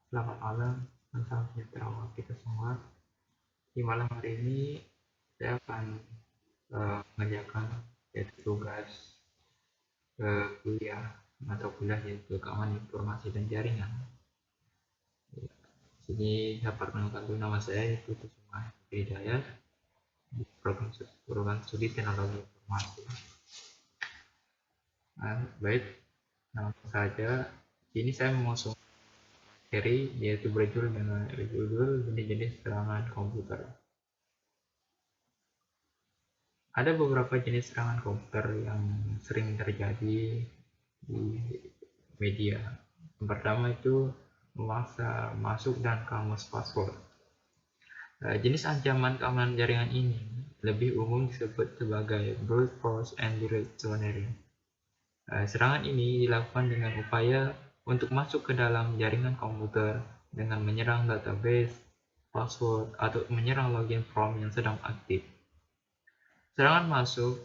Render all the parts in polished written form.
Selamat malam, salam sejahtera untuk kita semua. Di malam hari ini saya akan mengerjakan yaitu tugas kuliah atau kuliah yaitu keamanan informasi dan jaringan. Di sini saya perkenalkan dulu nama saya yaitu Kusuma Hidayat di program studi teknologi informasi. Baik, langsung saja. Ini saya mengusung materi yaitu berjudul jenis-jenis serangan komputer. Ada beberapa jenis serangan komputer yang sering terjadi di media. Yang pertama itu memaksa masuk dan kamus password. Jenis ancaman keamanan jaringan ini lebih umum disebut sebagai brute force and direct zonery. Serangan ini dilakukan dengan upaya untuk masuk ke dalam jaringan komputer dengan menyerang database, password, atau menyerang login form yang sedang aktif. Serangan masuk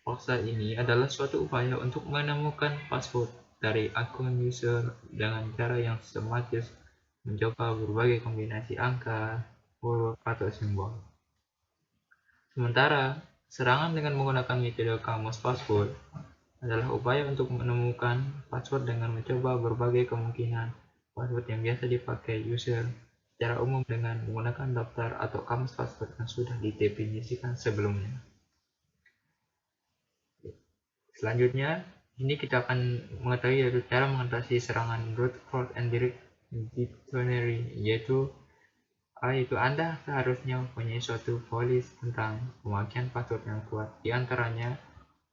paksa ini adalah suatu upaya untuk menemukan password dari akun user dengan cara yang sistematis mencoba berbagai kombinasi angka, huruf, atau simbol. Sementara, serangan dengan menggunakan metode kamus password adalah upaya untuk menemukan password dengan mencoba berbagai kemungkinan password yang biasa dipakai user secara umum dengan menggunakan daftar atau kamus password yang sudah didefinisikan sebelumnya. Selanjutnya, ini kita akan mengetahui yaitu cara mengatasi serangan brute force and direct zonery, yaitu Anda seharusnya mempunyai suatu polis tentang pemakaian password yang kuat, di antaranya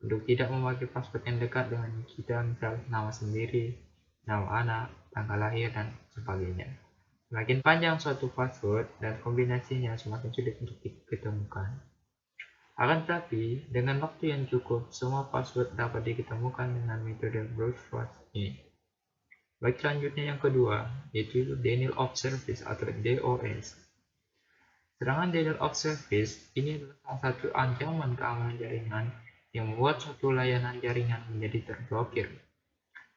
untuk tidak memakai password yang dekat dengan kita, misal nama sendiri, nama anak, tanggal lahir, dan sebagainya. Semakin panjang suatu password dan kombinasinya, semakin sulit untuk diketemukan. Akan tetapi, dengan waktu yang cukup, semua password dapat diketemukan dengan metode brute force ini. Baik, selanjutnya yang kedua, yaitu denial of service atau DOS. Serangan denial of service ini adalah salah satu ancaman keamanan jaringan yang membuat suatu layanan jaringan menjadi terblokir.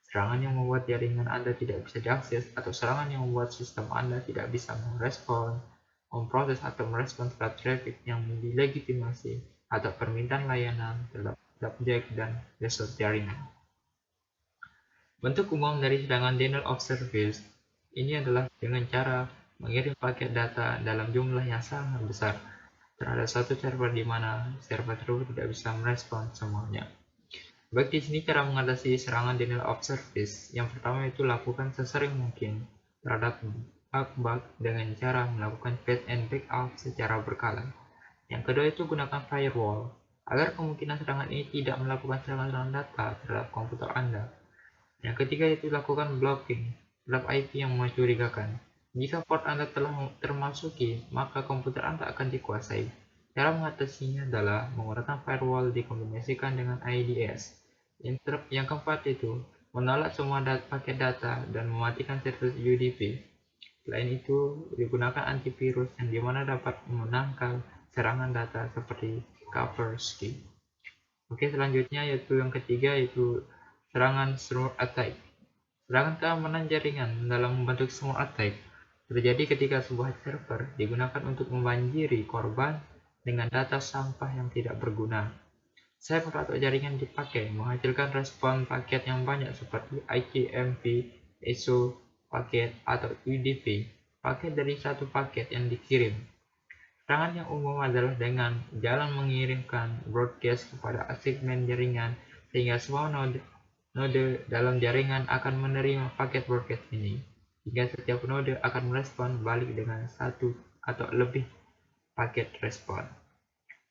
Serangan yang membuat jaringan Anda tidak bisa diakses atau serangan yang membuat sistem Anda tidak bisa merespon, memproses atau merespon traffic yang dilegitimasi atau permintaan layanan terhadap objek dan resource jaringan. Bentuk umum dari serangan denial of service ini adalah dengan cara mengirim paket data dalam jumlah yang sangat besar terhadap satu server di mana server tersebut tidak bisa merespon semuanya. Baik, di sini cara mengatasi serangan denial of service. Yang pertama itu lakukan sesering mungkin terhadap bug dengan cara melakukan fetch and backup secara berkala. Yang kedua itu gunakan firewall agar kemungkinan serangan ini tidak melakukan serangan data terhadap komputer Anda. Yang ketiga itu lakukan blocking terhadap IP yang mencurigakan. Jika port Anda telah termasuki, maka komputer Anda akan dikuasai. Cara mengatasinya adalah menggunakan firewall dikombinasikan dengan IDS. Yang keempat itu menolak semua paket data dan mematikan service UDP. Selain itu, digunakan antivirus yang dimana dapat menangkal serangan data seperti Kaspersky. Oke, selanjutnya yaitu yang ketiga yaitu serangan smart attack. Serangan keamanan jaringan dalam bentuk smart attack terjadi ketika sebuah server digunakan untuk membanjiri korban dengan data sampah yang tidak berguna. Server atau jaringan dipakai menghasilkan respon paket yang banyak seperti ICMP, ESO, paket, atau UDP, paket dari satu paket yang dikirim. Serangan yang umum adalah dengan jalan mengirimkan broadcast kepada segmen jaringan sehingga semua node dalam jaringan akan menerima paket broadcast ini, hingga setiap node akan merespon balik dengan satu atau lebih paket respon.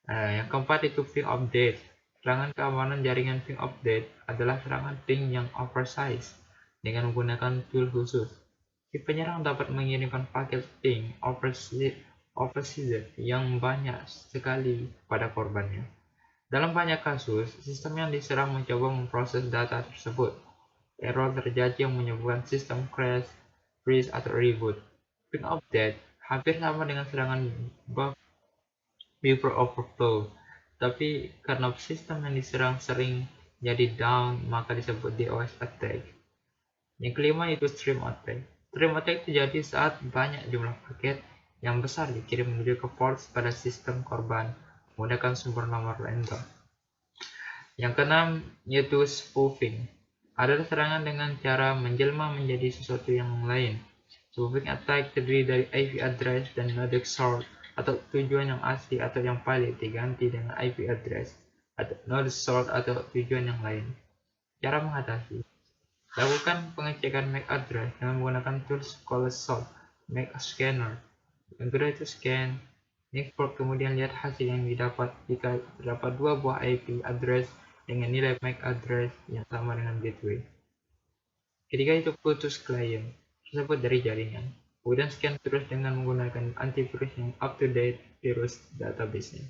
Yang keempat itu ping update. Serangan keamanan jaringan ping update adalah serangan ping yang oversize dengan menggunakan tool khusus. Si penyerang dapat mengirimkan paket ping oversize yang banyak sekali pada korbannya. Dalam banyak kasus, sistem yang diserang mencoba memproses data tersebut. Error terjadi yang menyebabkan sistem crash, freeze, atau reboot. Ping update hampir sama dengan serangan buffer overflow, tapi karena sistem yang diserang sering jadi down, maka disebut DOS attack. Yang kelima itu stream attack. Terima attack terjadi saat banyak jumlah paket yang besar dikirim menuju ke ports pada sistem korban menggunakan sumber nomor random. Yang keenam yaitu spoofing. Adalah serangan dengan cara menjelma menjadi sesuatu yang lain. Spoofing attack terdiri dari IP address dan node source atau tujuan yang asli atau yang valid diganti dengan IP address atau node source atau tujuan yang lain. Cara mengatasi: lakukan pengecekan MAC address dengan menggunakan tools CallSoft MAC Scanner. Yang kedua itu scan network, kemudian lihat hasil yang didapat jika terdapat dua buah IP address dengan nilai MAC address yang sama dengan gateway. Ketiga itu putus klien tersebut dari jaringan. Kemudian scan terus dengan menggunakan antivirus yang up-to-date virus database-nya.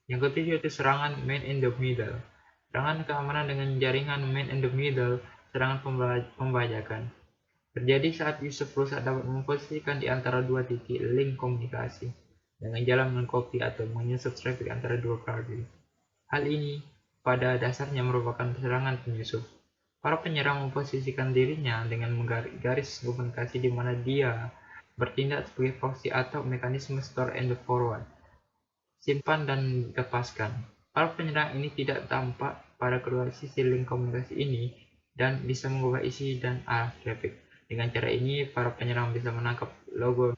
Yang ketujuh itu serangan man in the middle. Serangan keamanan dengan jaringan man in the middle, serangan pembajakan. Terjadi saat user perusahaan dapat memposisikan di antara dua titik link komunikasi dengan jalan mengcopy atau menyusup traffic antara dua party. Hal ini pada dasarnya merupakan serangan penyusup. Para penyerang memposisikan dirinya dengan menggaris komunikasi di mana dia bertindak sebagai proxy atau mekanisme store and forward, simpan dan lepaskan. Para penyerang ini tidak tampak pada kedua sisi link komunikasi ini dan bisa mengubah isi dan arah traffic. Dengan cara ini, para penyerang bisa menangkap logo,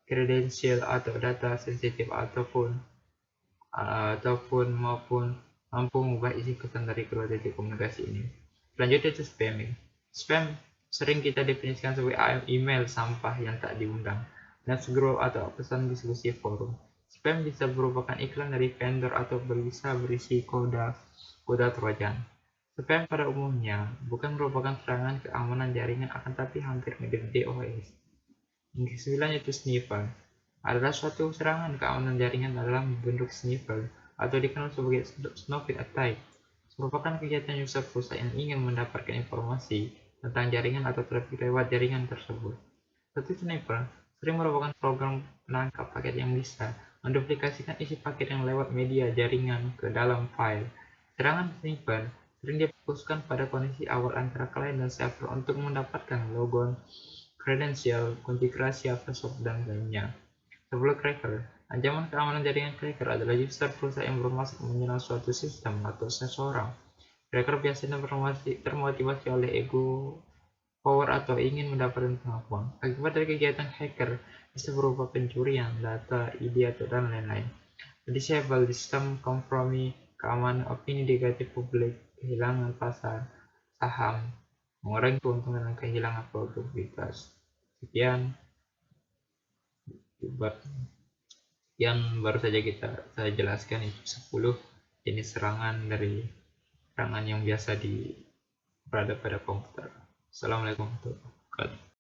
kredensial atau data sensitif maupun mampu mengubah isi pesan dari kedua titik komunikasi ini. Selanjutnya itu spamming. Spam sering kita definisikan sebagai email sampah yang tak diundang, news group atau pesan diskusi forum. Spam bisa merupakan iklan dari vendor atau bisa berisi kode trojan. Spam pada umumnya bukan merupakan serangan keamanan jaringan, akan tapi hampir mirip DOS. Yang kesembilan itu sniffer. Adalah suatu serangan keamanan jaringan dalam bentuk sniffer atau dikenal sebagai snooping attack. Merupakan kegiatan user perusahaan yang ingin mendapatkan informasi tentang jaringan atau traffic lewat jaringan tersebut. Satu sniffer sering merupakan program penangkap paket yang bisa menduplikasikan isi paket yang lewat media jaringan ke dalam file. Serangan sniffer sering difokuskan pada kondisi awal antara klien dan server untuk mendapatkan logon, kredensial, konfigurasi password, dan lainnya. Sebelum cracker, ancaman keamanan jaringan cracker adalah user perusahaan yang bermaksud menyerang suatu sistem atau seseorang. Cracker biasanya termotivasi oleh ego, power, atau ingin mendapatkan pengakuan. Akibat dari kegiatan hacker bisa berupa pencurian data, ide, dan lain-lain. Disable sistem, kompromi keamanan, opini negatif publik, kehilangan pasar saham, mengurangi keuntungan dan kehilangan produktivitas. Sekian yang baru saja saya jelaskan itu 10 jenis serangan yang biasa berada pada komputer. Assalamualaikum warahmatullahi wabarakatuh.